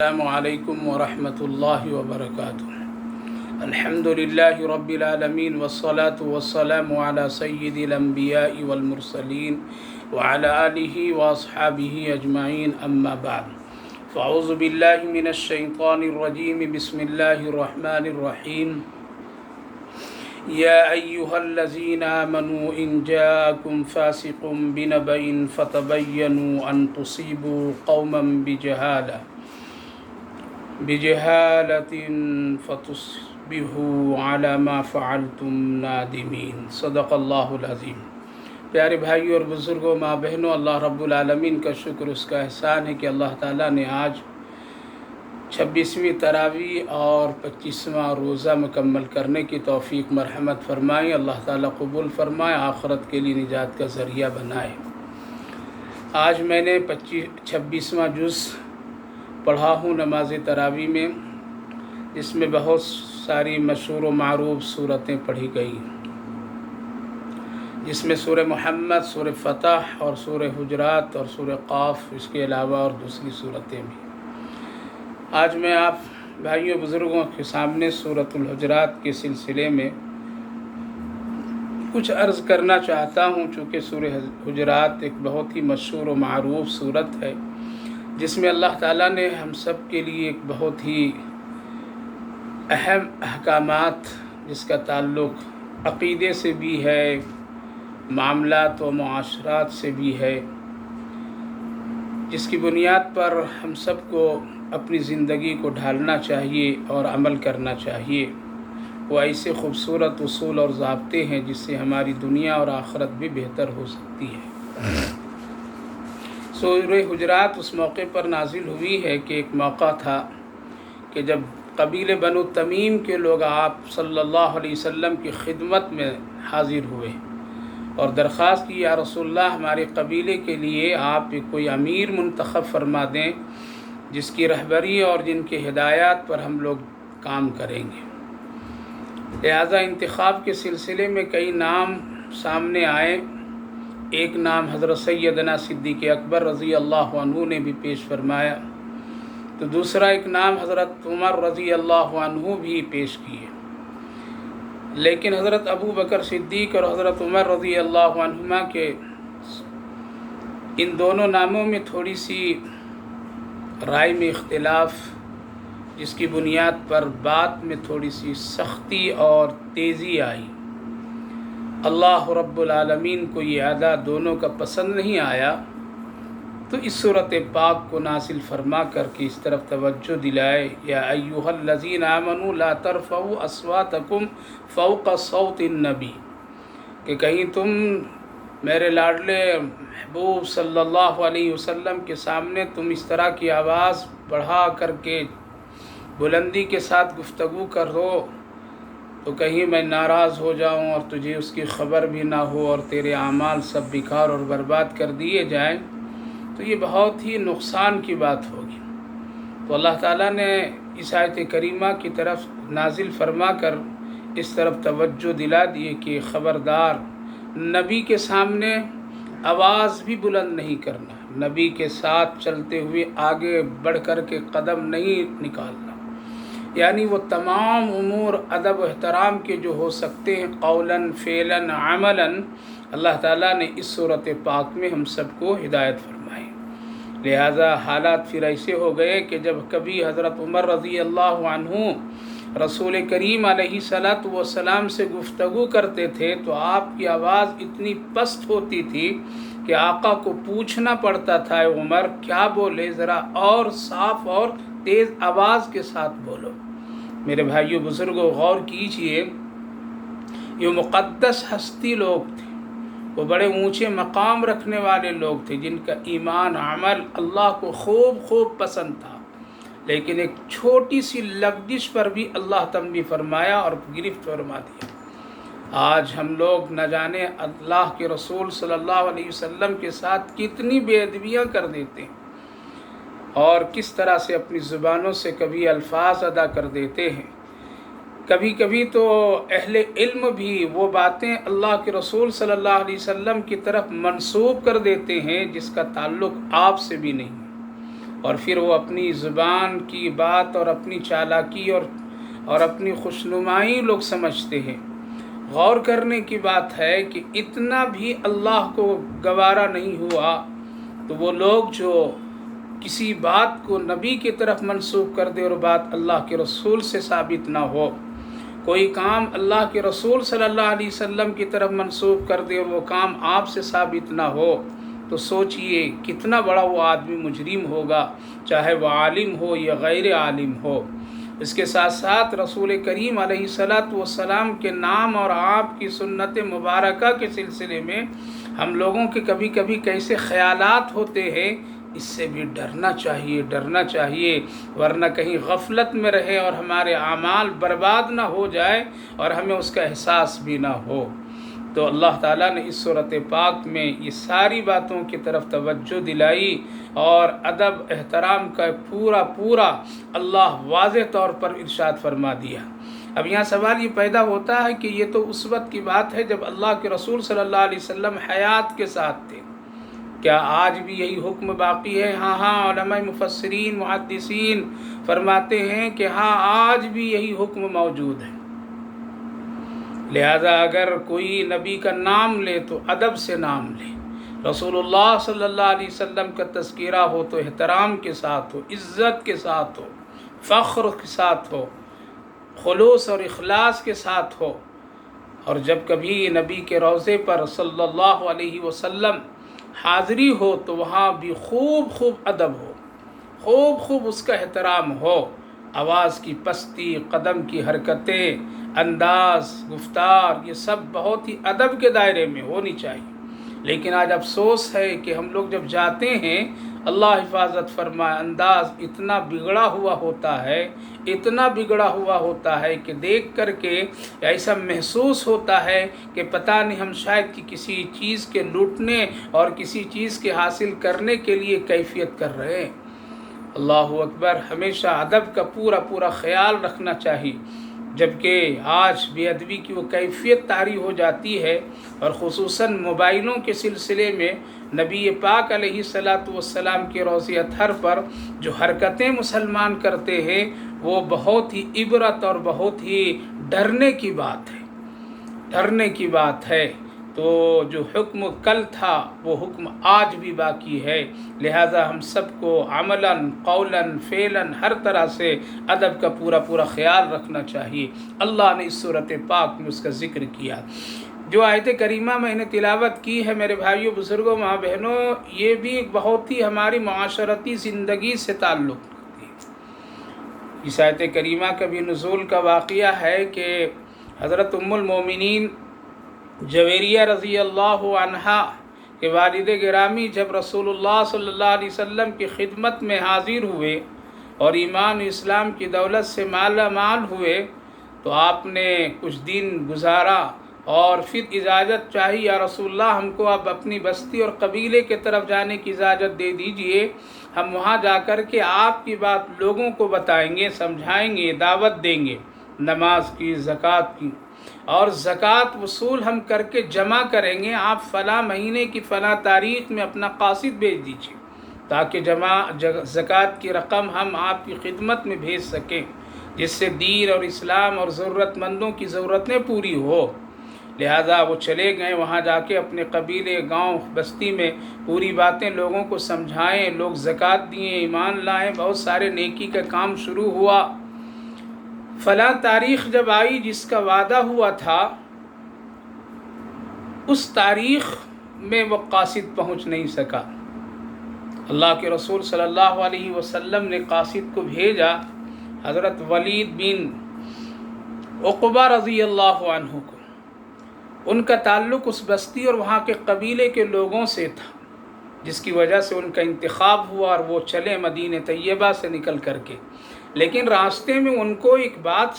السلام علیکم ورحمۃ اللہ وبرکاتہ۔ الحمد للہ رب العالمین والصلاة والسلام علی سید الانبیاء والمرسلین وعلی آلہ واصحابہ اجمعین، اما بعد فاعوذ باللہ من الشیطان الرجیم، بسم اللہ الرحمن الرحیم۔ یا ایہا الذین آمنوا ان جاءکم فاسق بنبأ فتبینوا ان تصیبوا قوما بجہالۃ فتصبحوا علی ما فعلتم نادمین۔ صدق اللہ العظیم۔ پیارے بھائیوں اور بزرگوں، ماں بہنوں، اللہ رب العالمین کا شکر، اس کا احسان ہے کہ اللہ تعالیٰ نے آج 26ویں تراویح اور 25واں روزہ مکمل کرنے کی توفیق مرحمت فرمائے۔ اللہ تعالیٰ قبول فرمائے، آخرت کے لیے نجات کا ذریعہ بنائے۔ آج میں نے 26واں جز پڑھا ہوں نماز تراویح میں، جس میں بہت ساری مشہور و معروف صورتیں پڑھی گئی، جس میں سورہ محمد، سورہ فتح اور سورہ حجرات اور سورہ قاف، اس کے علاوہ اور دوسری صورتیں بھی۔ آج میں آپ بھائیوں بزرگوں کے سامنے سورۃ الحجرات کے سلسلے میں کچھ عرض کرنا چاہتا ہوں، چونکہ سورہ حجرات ایک بہت ہی مشہور و معروف صورت ہے، جس میں اللہ تعالیٰ نے ہم سب کے لیے ایک بہت ہی اہم احکامات، جس کا تعلق عقیدے سے بھی ہے، معاملات و معاشرات سے بھی ہے، جس کی بنیاد پر ہم سب کو اپنی زندگی کو ڈھالنا چاہیے اور عمل کرنا چاہیے۔ وہ ایسے خوبصورت اصول اور ضابطے ہیں جس سے ہماری دنیا اور آخرت بھی بہتر ہو سکتی ہے۔ سورہ حجرات اس موقع پر نازل ہوئی ہے کہ ایک موقع تھا کہ جب قبیلے بنو تمیم کے لوگ آپ صلی اللہ علیہ وسلم کی خدمت میں حاضر ہوئے اور درخواست کی، یا رسول اللہ، ہمارے قبیلے کے لیے آپ کوئی امیر منتخب فرما دیں جس کی رہبری اور جن کے ہدایات پر ہم لوگ کام کریں گے۔ لہذا انتخاب کے سلسلے میں کئی نام سامنے آئے۔ ایک نام حضرت سیدنا صدیق اکبر رضی اللہ عنہ نے بھی پیش فرمایا، تو دوسرا ایک نام حضرت عمر رضی اللہ عنہ بھی پیش کیے، لیکن حضرت ابو بکر صدیق اور حضرت عمر رضی اللہ عنہما کے ان دونوں ناموں میں تھوڑی سی رائے میں اختلاف، جس کی بنیاد پر بات میں تھوڑی سی سختی اور تیزی آئی۔ اللہ رب العالمین کو یہ ادا دونوں کا پسند نہیں آیا، تو اس صورت پاک کو نازل فرما کر کے اس طرف توجہ دلائے، یا ایھا الذین آمنوا لا ترفعوا اصواتکم فوق صوت النبی، کہ کہیں تم میرے لاڈلے محبوب صلی اللہ علیہ وسلم کے سامنے تم اس طرح کی آواز بڑھا کر کے بلندی کے ساتھ گفتگو کر دو تو کہیں میں ناراض ہو جاؤں اور تجھے اس کی خبر بھی نہ ہو اور تیرے اعمال سب بیکار اور برباد کر دیے جائیں، تو یہ بہت ہی نقصان کی بات ہوگی۔ تو اللہ تعالیٰ نے اس آیت کریمہ کی طرف نازل فرما کر اس طرف توجہ دلا دیے کہ خبردار، نبی کے سامنے آواز بھی بلند نہیں کرنا، نبی کے ساتھ چلتے ہوئے آگے بڑھ کر کے قدم نہیں نکالنا، یعنی وہ تمام امور ادب و احترام کے جو ہو سکتے ہیں، قولاً، فعلاً، عملاً، اللہ تعالیٰ نے اس صورت پاک میں ہم سب کو ہدایت فرمائی۔ لہذا حالات پھر ایسے ہو گئے کہ جب کبھی حضرت عمر رضی اللہ عنہ رسول کریم علیہ الصلاۃ والسلام سے گفتگو کرتے تھے تو آپ کی آواز اتنی پست ہوتی تھی کہ آقا کو پوچھنا پڑتا تھا، عمر کیا بولے، ذرا اور صاف اور تیز آواز کے ساتھ بولو۔ میرے بھائیوں بزرگوں، غور کیجئے، یہ مقدس ہستی لوگ تھے، وہ بڑے اونچے مقام رکھنے والے لوگ تھے، جن کا ایمان، عمل اللہ کو خوب پسند تھا، لیکن ایک چھوٹی سی لغزش پر بھی اللہ تنبیہ فرمایا اور گرفت فرما دیا۔ آج ہم لوگ نہ جانے اللہ کے رسول صلی اللہ علیہ وسلم کے ساتھ کتنی بے ادبیاں کر دیتے ہیں اور کس طرح سے اپنی زبانوں سے کبھی الفاظ ادا کر دیتے ہیں۔ کبھی تو اہل علم بھی وہ باتیں اللہ کے رسول صلی اللہ علیہ وسلم کی طرف منسوب کر دیتے ہیں جس کا تعلق آپ سے بھی نہیں ہے۔ اور پھر وہ اپنی زبان کی بات اور اپنی چالاکی اور اپنی خوشنمائی لوگ سمجھتے ہیں۔ غور کرنے کی بات ہے کہ اتنا بھی اللہ کو گوارا نہیں ہوا تو وہ لوگ جو کسی بات کو نبی کی طرف منسوب کر دے اور بات اللہ کے رسول سے ثابت نہ ہو، کوئی کام اللہ کے رسول صلی اللہ علیہ وسلم کی طرف منسوب کر دے اور وہ کام آپ سے ثابت نہ ہو، تو سوچئے کتنا بڑا وہ آدمی مجرم ہوگا، چاہے وہ عالم ہو یا غیر عالم ہو۔ اس کے ساتھ ساتھ رسول کریم علیہ السلام کے نام اور آپ کی سنت مبارکہ کے سلسلے میں ہم لوگوں کے کبھی کبھی کیسے خیالات ہوتے ہیں، اس سے بھی ڈرنا چاہیے، ورنہ کہیں غفلت میں رہے اور ہمارے اعمال برباد نہ ہو جائے اور ہمیں اس کا احساس بھی نہ ہو۔ تو اللہ تعالیٰ نے اس صورت پاک میں یہ ساری باتوں کی طرف توجہ دلائی اور ادب احترام کا پورا اللہ واضح طور پر ارشاد فرما دیا۔ اب یہاں سوال یہ پیدا ہوتا ہے کہ یہ تو اس وقت کی بات ہے جب اللہ کے رسول صلی اللہ علیہ وسلم حیات کے ساتھ تھے، کیا آج بھی یہی حکم باقی ہے؟ ہاں، علماء مفسرین محدثین فرماتے ہیں کہ ہاں، آج بھی یہی حکم موجود ہے۔ لہذا اگر کوئی نبی کا نام لے تو ادب سے نام لے، رسول اللہ صلی اللہ علیہ وسلم کا تذکرہ ہو تو احترام کے ساتھ ہو، عزت کے ساتھ ہو، فخر کے ساتھ ہو، خلوص اور اخلاص کے ساتھ ہو، اور جب کبھی نبی کے روضے پر صلی اللہ علیہ وسلم حاضری ہو تو وہاں بھی خوب ادب ہو، خوب اس کا احترام ہو، آواز کی پستی، قدم کی حرکتیں، انداز، گفتار، یہ سب بہت ہی ادب کے دائرے میں ہونی چاہیے۔ لیکن آج افسوس ہے کہ ہم لوگ جب جاتے ہیں، اللہ حفاظت فرمائے، انداز اتنا بگڑا ہوا ہوتا ہے کہ دیکھ کر کے ایسا محسوس ہوتا ہے کہ پتہ نہیں ہم شاید کہ کسی چیز کے لوٹنے اور کسی چیز کے حاصل کرنے کے لیے کیفیت کر رہے ہیں۔ اللہ اکبر، ہمیشہ ادب کا پورا خیال رکھنا چاہیے، جبکہ آج بے ادبی کی وہ کیفیت طاری ہو جاتی ہے، اور خصوصاً موبائلوں کے سلسلے میں نبی پاک علیہ السلام کے روضہ اطہر پر جو حرکتیں مسلمان کرتے ہیں وہ بہت ہی عبرت اور بہت ہی ڈرنے کی بات ہے۔ تو جو حکم کل تھا وہ حکم آج بھی باقی ہے، لہذا ہم سب کو عملاً، قولاً، فعلاً ہر طرح سے ادب کا پورا خیال رکھنا چاہیے۔ اللہ نے اس صورت پاک میں اس کا ذکر کیا۔ جو آیت کریمہ میں نے تلاوت کی ہے میرے بھائیوں، بزرگوں، ماں بہنوں، یہ بھی بہت ہی ہماری معاشرتی زندگی سے تعلق رکھتی ہے۔ اس آیت کریمہ کا بھی نزول کا واقعہ ہے کہ حضرت ام المومنین جویریہ رضی اللہ عنہا کے والد گرامی جب رسول اللہ صلی اللہ علیہ وسلم کی خدمت میں حاضر ہوئے اور ایمان و اسلام کی دولت سے مالا مال ہوئے تو آپ نے کچھ دن گزارا اور پھر اجازت چاہی، یا رسول اللہ ہم کو اب اپنی بستی اور قبیلے کے طرف جانے کی اجازت دے دیجئے، ہم وہاں جا کر کے آپ کی بات لوگوں کو بتائیں گے، سمجھائیں گے، دعوت دیں گے، نماز کی، زکوٰۃ کی، اور زکوٰۃ وصول ہم کر کے جمع کریں گے، آپ فلاں مہینے کی فلاں تاریخ میں اپنا قاصد بھیج دیجیے تاکہ زکوٰۃ کی رقم ہم آپ کی خدمت میں بھیج سکیں، جس سے دین اور اسلام اور ضرورت مندوں کی ضرورتیں پوری ہو۔ لہذا وہ چلے گئے، وہاں جا کے اپنے قبیلے، گاؤں، بستی میں پوری باتیں لوگوں کو سمجھائیں، لوگ زکوٰۃ دیں، ایمان لائیں، بہت سارے نیکی کا کام شروع ہوا۔ فلاں تاریخ جب آئی جس کا وعدہ ہوا تھا، اس تاریخ میں وہ قاصد پہنچ نہیں سکا۔ اللہ کے رسول صلی اللہ علیہ وسلم نے قاصد کو بھیجا، حضرت ولید بن عقبہ رضی اللہ عنہ کو۔ ان کا تعلق اس بستی اور وہاں کے قبیلے کے لوگوں سے تھا، جس کی وجہ سے ان کا انتخاب ہوا اور وہ چلے مدینہ طیبہ سے نکل کر کے۔ لیکن راستے میں ان کو ایک بات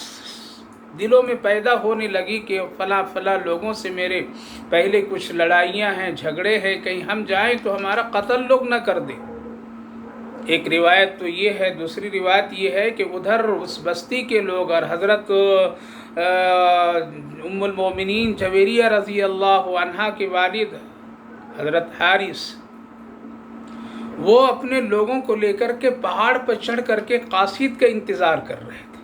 دلوں میں پیدا ہونے لگی کہ فلاں لوگوں سے میرے پہلے کچھ لڑائیاں ہیں، جھگڑے ہیں، کہیں ہم جائیں تو ہمارا قتل لوگ نہ کر دیں۔ ایک روایت تو یہ ہے، دوسری روایت یہ ہے کہ ادھر اس بستی کے لوگ اور حضرت ام المومنین جویریہ رضی اللہ عنہا کے والد حضرت حارث، وہ اپنے لوگوں کو لے کر کے پہاڑ پر چڑھ کر کے قاصد کا انتظار کر رہے تھے،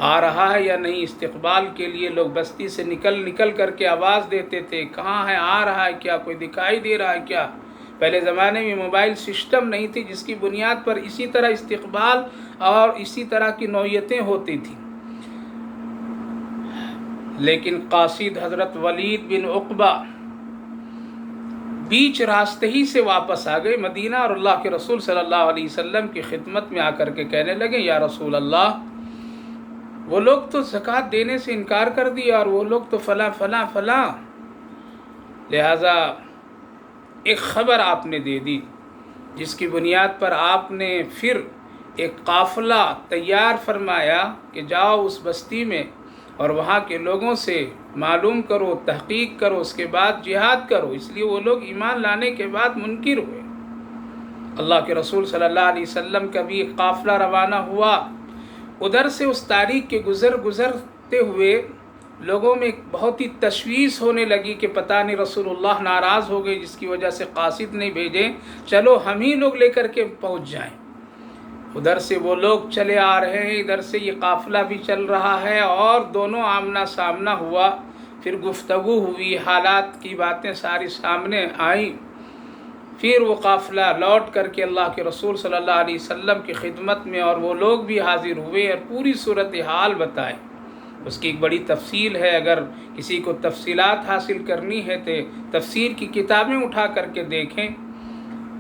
آ رہا ہے یا نہیں۔ استقبال کے لیے لوگ بستی سے نکل کر کے آواز دیتے تھے، کہاں ہے، آ رہا ہے کیا، کوئی دکھائی دے رہا ہے کیا۔ پہلے زمانے میں موبائل سسٹم نہیں تھی، جس کی بنیاد پر اسی طرح استقبال اور اسی طرح کی نوعیتیں ہوتی تھیں۔ لیکن قاصد حضرت ولید بن عقبہ بیچ راستے ہی سے واپس آ گئے مدینہ، اور اللہ کے رسول صلی اللہ علیہ وسلم کی خدمت میں آ کر کے کہنے لگے، یا رسول اللہ، وہ لوگ تو زکوٰۃ دینے سے انکار کر دیا، اور وہ لوگ تو فلاں فلاں فلاں، لہٰذا ایک خبر آپ نے دے دی، جس کی بنیاد پر آپ نے پھر ایک قافلہ تیار فرمایا کہ جاؤ اس بستی میں اور وہاں کے لوگوں سے معلوم کرو، تحقیق کرو، اس کے بعد جہاد کرو۔ اس لیے وہ لوگ ایمان لانے کے بعد منکر ہوئے۔ اللہ کے رسول صلی اللہ علیہ وسلم کا بھی ایک قافلہ روانہ ہوا، ادھر سے اس تاریخ کے گزرتے ہوئے لوگوں میں بہت ہی تشویش ہونے لگی کہ پتہ نہیں رسول اللہ ناراض ہو گئے، جس کی وجہ سے قاصد نہیں بھیجے، چلو ہم ہی لوگ لے کر کے پہنچ جائیں۔ ادھر سے وہ لوگ چلے آ رہے ہیں، ادھر سے یہ قافلہ بھی چل رہا ہے، اور دونوں آمنا سامنا ہوا، پھر گفتگو ہوئی، حالات کی باتیں ساری سامنے آئیں۔ پھر وہ قافلہ لوٹ کر کے اللہ کے رسول صلی اللہ علیہ وسلم کی خدمت میں، اور وہ لوگ بھی حاضر ہوئے اور پوری صورتحال بتائے۔ اس کی ایک بڑی تفصیل ہے، اگر کسی کو تفصیلات حاصل کرنی ہے تو تفسیر کی کتابیں اٹھا کر کے دیکھیں،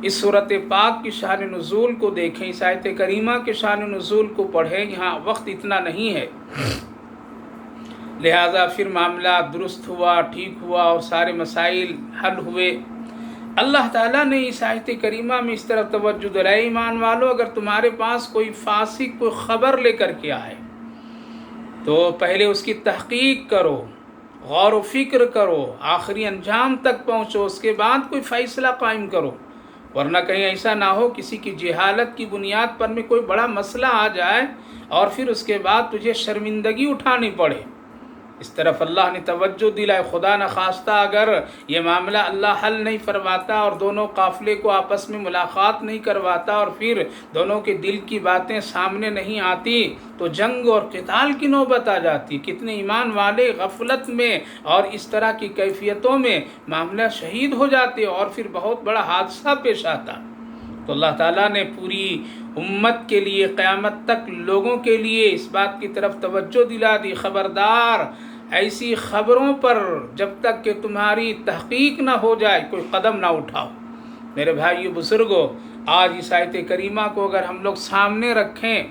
اس صورت پاک کی شان نزول کو دیکھیں، اس آیت کریمہ کے شان نزول کو پڑھیں، یہاں وقت اتنا نہیں ہے۔ لہٰذا پھر معاملہ درست ہوا، ٹھیک ہوا، اور سارے مسائل حل ہوئے۔ اللہ تعالیٰ نے اس آیت کریمہ میں اس طرف توجہ دلائی، ایمان والو، اگر تمہارے پاس کوئی فاسق کوئی خبر لے کر کے آئے تو پہلے اس کی تحقیق کرو، غور و فکر کرو، آخری انجام تک پہنچو، اس کے بعد کوئی فیصلہ قائم کرو، ورنہ کہیں ایسا نہ ہو کسی کی جہالت کی بنیاد پر میں کوئی بڑا مسئلہ آ جائے اور پھر اس کے بعد تجھے شرمندگی اٹھانی پڑے۔ اس طرف اللہ نے توجہ دلائے، خدا نخواستہ اگر یہ معاملہ اللہ حل نہیں فرماتا اور دونوں قافلے کو آپس میں ملاقات نہیں کرواتا اور پھر دونوں کے دل کی باتیں سامنے نہیں آتی تو جنگ اور قتال کی نوبت آ جاتی۔ کتنے ایمان والے غفلت میں اور اس طرح کی کیفیتوں میں معاملہ شہید ہو جاتے اور پھر بہت بڑا حادثہ پیش آتا۔ تو اللہ تعالیٰ نے پوری امت کے لیے، قیامت تک لوگوں کے لیے اس بات کی طرف توجہ دلا دی، خبردار ایسی خبروں پر جب تک کہ تمہاری تحقیق نہ ہو جائے کوئی قدم نہ اٹھاؤ۔ میرے بھائیو بزرگوں، آج اس آیت کریمہ کو اگر ہم لوگ سامنے رکھیں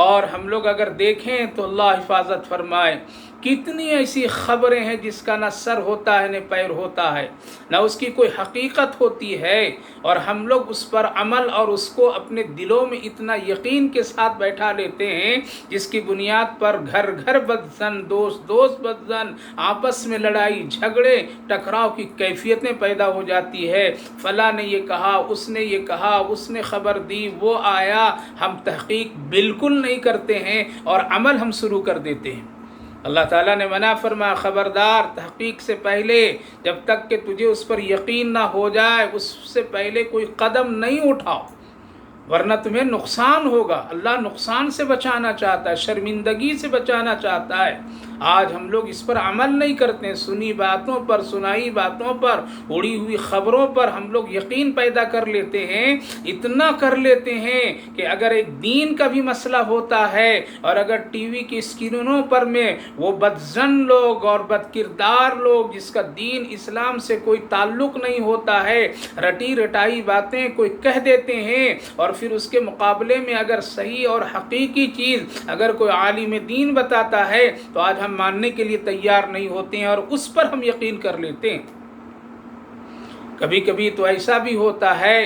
اور ہم لوگ اگر دیکھیں تو اللہ حفاظت فرمائے، کتنی ایسی خبریں ہیں جس کا نہ سر ہوتا ہے نہ پیر ہوتا ہے، نہ اس کی کوئی حقیقت ہوتی ہے، اور ہم لوگ اس پر عمل اور اس کو اپنے دلوں میں اتنا یقین کے ساتھ بیٹھا لیتے ہیں جس کی بنیاد پر گھر گھر بدزن، دوست دوست بدزن، آپس میں لڑائی جھگڑے ٹکراؤ کی کیفیتیں پیدا ہو جاتی ہے۔ فلاں نے یہ کہا، اس نے یہ کہا، اس نے خبر دی، وہ آیا، ہم تحقیق بالکل نہیں کرتے ہیں اور عمل ہم شروع کر دیتے ہیں۔ اللہ تعالیٰ نے منع فرمایا، خبردار تحقیق سے پہلے جب تک کہ تجھے اس پر یقین نہ ہو جائے اس سے پہلے کوئی قدم نہیں اٹھاؤ، ورنہ تمہیں نقصان ہوگا۔ اللہ نقصان سے بچانا چاہتا ہے، شرمندگی سے بچانا چاہتا ہے۔ آج ہم لوگ اس پر عمل نہیں کرتے ہیں، سنی باتوں پر، سنائی باتوں پر، اڑی ہوئی خبروں پر ہم لوگ یقین پیدا کر لیتے ہیں، اتنا کر لیتے ہیں کہ اگر ایک دین کا بھی مسئلہ ہوتا ہے اور اگر ٹی وی کی اسکرینوں پر میں وہ بدظن لوگ اور بد کردار لوگ جس کا دین اسلام سے کوئی تعلق نہیں ہوتا ہے، رٹی رٹائی باتیں کوئی کہہ دیتے ہیں، اور پھر اس کے مقابلے میں اگر صحیح اور حقیقی چیز اگر کوئی عالم دین بتاتا ہے تو آج ہم ماننے کے لیے تیار نہیں ہوتے ہیں اور اس پر ہم یقین کر لیتے ہیں۔ کبھی کبھی تو ایسا بھی ہوتا ہے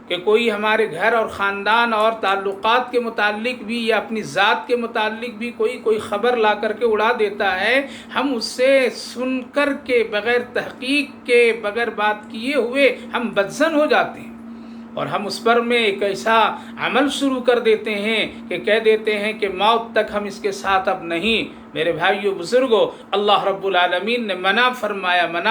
کہ کوئی ہمارے گھر اور خاندان اور تعلقات کے متعلق بھی یا اپنی ذات کے متعلق بھی کوئی خبر لا کر کے اڑا دیتا ہے، ہم اس سے سن کر کے بغیر تحقیق کے، بغیر بات کیے ہوئے ہم بدظن ہو جاتے ہیں، اور ہم اس پر میں ایک ایسا عمل شروع کر دیتے ہیں کہ کہہ دیتے ہیں کہ موت تک ہم اس کے ساتھ اب نہیں میرے بھائیو بزرگوں، اللہ رب العالمین نے منع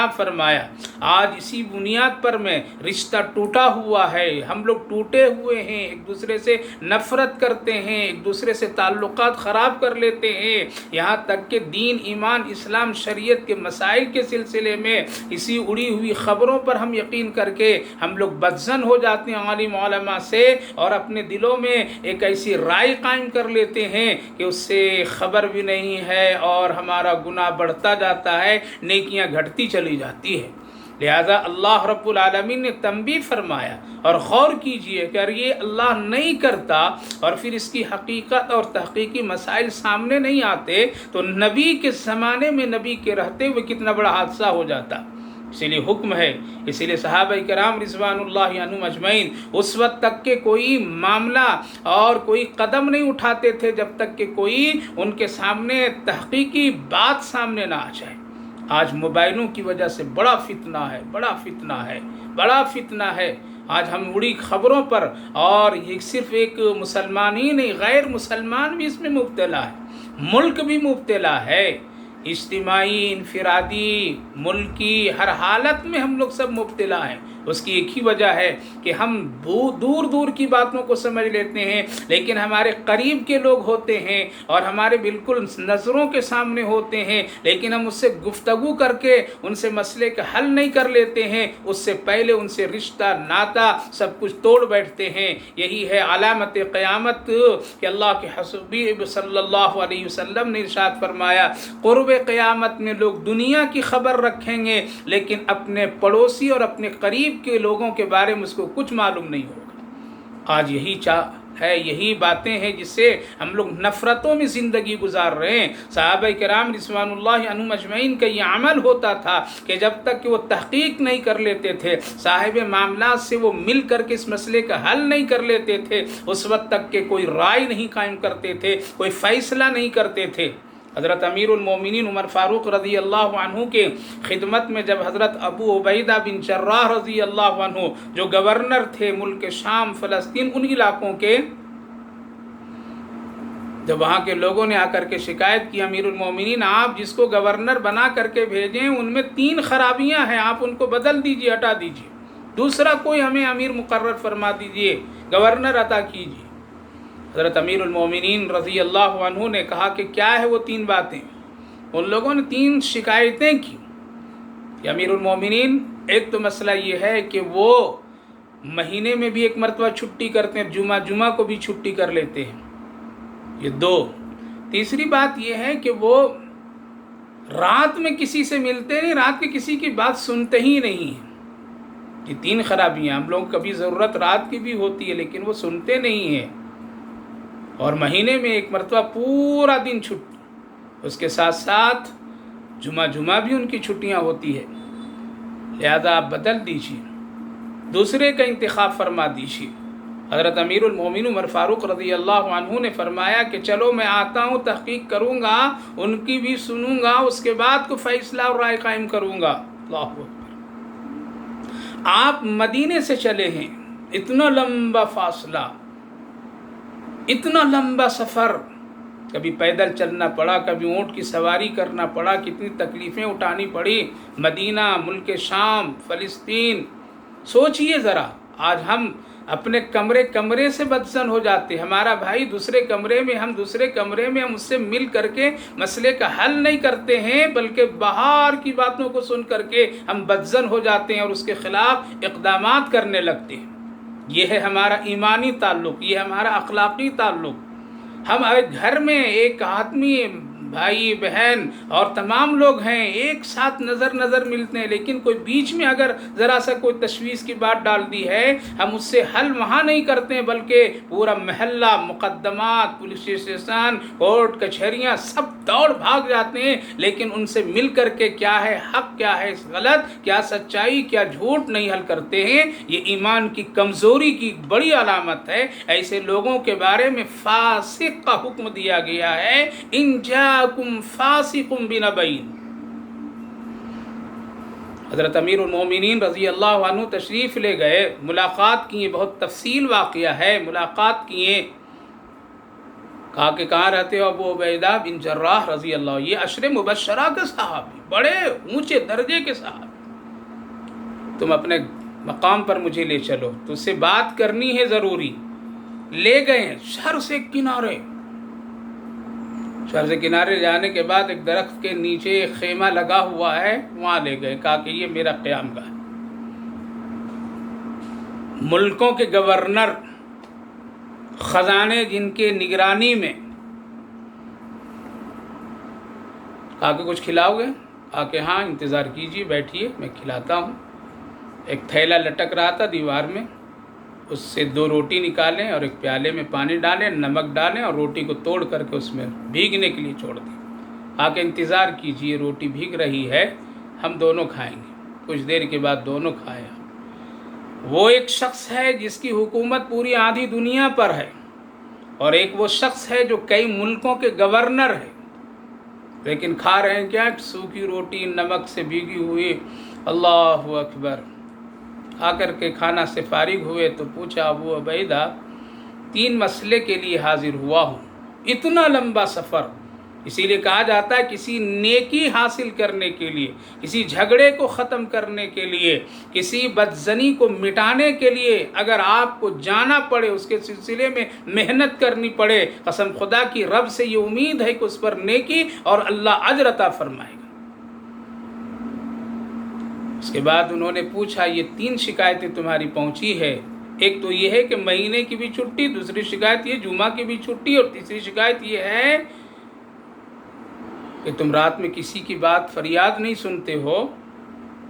فرمایا۔ آج اسی بنیاد پر میں رشتہ ٹوٹا ہوا ہے، ہم لوگ ٹوٹے ہوئے ہیں، ایک دوسرے سے نفرت کرتے ہیں، ایک دوسرے سے تعلقات خراب کر لیتے ہیں، یہاں تک کہ دین، ایمان، اسلام، شریعت کے مسائل کے سلسلے میں اسی اڑی ہوئی خبروں پر ہم یقین کر کے ہم لوگ بدظن ہو جاتے ہیں عالم علماء سے، اور اپنے دلوں میں ایک ایسی رائے قائم کر لیتے ہیں کہ اس سے خبر بھی نہیں ہے اور ہمارا گناہ بڑھتا جاتا ہے، نیکیاں گھٹتی چلی جاتی ہے۔ لہذا اللہ رب العالمین نے تنبیہ فرمایا، اور غور کیجئے کہ اگر یہ اللہ نہیں کرتا اور پھر اس کی حقیقت اور تحقیقی مسائل سامنے نہیں آتے تو نبی کے زمانے میں نبی کے رہتے ہوئے کتنا بڑا حادثہ ہو جاتا۔ اسی لیے حکم ہے، اسی لیے صحابہ کرام رضوان اللہ عنہم اجمعین اس وقت تک کہ کوئی معاملہ اور کوئی قدم نہیں اٹھاتے تھے جب تک کہ کوئی ان کے سامنے تحقیقی بات سامنے نہ آ جائے۔ آج موبائلوں کی وجہ سے بڑا فتنہ ہے۔ آج ہم اڑی خبروں پر، اور یہ صرف ایک مسلمان ہی نہیں، غیر مسلمان بھی اس میں مبتلا ہے، ملک بھی مبتلا ہے، اجتماعی، انفرادی، ملکی، ہر حالت میں ہم لوگ سب مبتلا ہیں۔ اس کی ایک ہی وجہ ہے کہ ہم دور کی باتوں کو سمجھ لیتے ہیں، لیکن ہمارے قریب کے لوگ ہوتے ہیں اور ہمارے بالکل نظروں کے سامنے ہوتے ہیں، لیکن ہم اس سے گفتگو کر کے ان سے مسئلے کا حل نہیں کر لیتے ہیں، اس سے پہلے ان سے رشتہ، ناتا، سب کچھ توڑ بیٹھتے ہیں۔ یہی ہے علامت قیامت کہ اللہ کے حبیب صلی اللہ علیہ وسلم نے ارشاد فرمایا، قرب قیامت میں لوگ دنیا کی خبر رکھیں گے لیکن اپنے پڑوسی اور اپنے قریب کے لوگوں کے بارے میں اس کو کچھ معلوم نہیں ہوگا۔ آج یہی باتیں ہیں جس سے ہم لوگ نفرتوں میں زندگی گزار رہے ہیں۔ صحابہ کرام رضوان اللہ عنہم اجمعین کا یہ عمل ہوتا تھا کہ جب تک کہ وہ تحقیق نہیں کر لیتے تھے، صاحب معاملات سے وہ مل کر کے اس مسئلے کا حل نہیں کر لیتے تھے، اس وقت تک کہ کوئی رائے نہیں قائم کرتے تھے، کوئی فیصلہ نہیں کرتے تھے۔ حضرت امیر المومنین عمر فاروق رضی اللہ عنہ کے خدمت میں جب حضرت ابو عبیدہ بن جراح رضی اللہ عنہ جو گورنر تھے ملک شام، فلسطین، ان علاقوں کے، جب وہاں کے لوگوں نے آ کر کے شکایت کی، امیر المومنین آپ جس کو گورنر بنا کر کے بھیجیں ان میں 3 خرابیاں ہیں، آپ ان کو بدل دیجئے، ہٹا دیجئے، دوسرا کوئی ہمیں امیر مقرر فرما دیجئے، گورنر عطا کیجئے۔ حضرت امیر المومنین رضی اللہ عنہ نے کہا کہ کیا ہے وہ 3 باتیں؟ ان لوگوں نے 3 شکایتیں کی کہ امیر المومنین، ایک تو مسئلہ یہ ہے کہ وہ مہینے میں بھی ایک مرتبہ چھٹی کرتے ہیں، جمعہ کو بھی چھٹی کر لیتے ہیں، یہ 2۔ تیسری بات یہ ہے کہ وہ رات میں کسی سے ملتے نہیں، رات کے کسی کی بات سنتے ہی نہیں ہیں۔ یہ 3 خرابیاں، ہم لوگ کبھی ضرورت رات کی بھی ہوتی ہے لیکن وہ سنتے نہیں ہیں، اور مہینے میں ایک مرتبہ پورا دن چھٹی، اس کے ساتھ ساتھ جمعہ بھی ان کی چھٹیاں ہوتی ہے۔ لہذا آپ بدل دیجیے، دوسرے کا انتخاب فرما دیجیے۔ حضرت امیر المومنین عمر فاروق رضی اللہ عنہ نے فرمایا کہ چلو میں آتا ہوں، تحقیق کروں گا، ان کی بھی سنوں گا، اس کے بعد کو فیصلہ اور رائے قائم کروں گا۔ اللہ اکبر۔ آپ مدینے سے چلے ہیں، اتنا لمبا فاصلہ، اتنا لمبا سفر، کبھی پیدل چلنا پڑا، کبھی اونٹ کی سواری کرنا پڑا، کتنی تکلیفیں اٹھانی پڑی، مدینہ، ملک شام، فلسطین۔ سوچئے ذرا، آج ہم اپنے کمرے سے بدظن ہو جاتے، ہمارا بھائی دوسرے کمرے میں، ہم دوسرے کمرے میں، ہم اس سے مل کر کے مسئلے کا حل نہیں کرتے ہیں بلکہ باہر کی باتوں کو سن کر کے ہم بدظن ہو جاتے ہیں اور اس کے خلاف اقدامات کرنے لگتے ہیں۔ یہ ہے ہمارا ایمانی تعلق، یہ ہمارا اخلاقی تعلق۔ ہم گھر میں ایک آدمی، بھائی بہن اور تمام لوگ ہیں، ایک ساتھ نظر ملتے ہیں، لیکن کوئی بیچ میں اگر ذرا سا کوئی تشویش کی بات ڈال دی ہے، ہم اس سے حل وہاں نہیں کرتے ہیں بلکہ پورا محلہ، مقدمات، پولیس اسٹیشن، کورٹ کچہریاں، سب دوڑ بھاگ جاتے ہیں، لیکن ان سے مل کر کے کیا ہے حق، کیا ہے غلط، کیا سچائی، کیا جھوٹ نہیں حل کرتے ہیں۔ یہ ایمان کی کمزوری کی بڑی علامت ہے۔ ایسے لوگوں کے بارے میں فاسق کا حکم دیا گیا ہے، ان جاءکم فاسق بنبأ۔ حضرت امیر المومنین رضی اللہ عنہ تشریف لے گئے، ملاقات کیے، بہت تفصیل واقعہ ہے، ملاقات کیے، کہا کہ کہاں رہتے ہو؟ ابو عبیدہ بن جراح رضی اللہ، یہ عشر مبشرہ کے صحابی، بڑے اونچے درجے کے صحابی، تم اپنے مقام پر مجھے لے چلو، تو اس سے بات کرنی ہے ضروری۔ لے گئے شہر سے کنارے، شہر سے کنارے جانے کے بعد ایک درخت کے نیچے ایک خیمہ لگا ہوا ہے، وہاں لے گئے، کہا کہ یہ میرا قیام گاہ ہے۔ ملکوں کے گورنر، خزانے جن کے نگرانی میں، کہا کہ کچھ کھلاؤ گے؟ کہا کہ ہاں انتظار کیجیے، بیٹھیے میں کھلاتا ہوں۔ ایک تھیلا لٹک رہا تھا دیوار میں، اس سے 2 روٹی نکالیں اور ایک پیالے میں پانی ڈالیں، نمک ڈالیں اور روٹی کو توڑ کر کے اس میں بھیگنے کے لیے چھوڑ دیں۔ کہا کہ انتظار کیجیے، روٹی بھیگ رہی ہے، ہم دونوں کھائیں گے۔ کچھ دیر کے بعد دونوں کھایا۔ وہ ایک شخص ہے جس کی حکومت پوری آدھی دنیا پر ہے، اور ایک وہ شخص ہے جو کئی ملکوں کے گورنر ہے، لیکن کھا رہے ہیں کیا؟ سوکھی روٹی نمک سے بھیگی ہوئی۔ اللہ اکبر۔ آ کر کے کھانا سے فارغ ہوئے تو پوچھا، ابو عبیدہ 3 مسئلے کے لیے حاضر ہوا ہوں، اتنا لمبا سفر۔ اسی لیے کہا جاتا ہے کسی نیکی حاصل کرنے کے لیے، کسی جھگڑے کو ختم کرنے کے لیے، کسی بدزنی کو مٹانے کے لیے اگر آپ کو جانا پڑے، اس کے سلسلے میں محنت کرنی پڑے، قسم خدا کی رب سے یہ امید ہے کہ اس پر نیکی اور اللہ اجر عطا فرمائے گا۔ اس کے بعد انہوں نے پوچھا، یہ 3 شکایتیں تمہاری پہنچی ہے، ایک تو یہ ہے کہ مہینے کی بھی چھٹی، دوسری شکایت یہ جمعہ کی بھی چھٹی، اور تیسری شکایت یہ ہے کہ تم رات میں کسی کی بات فریاد نہیں سنتے ہو،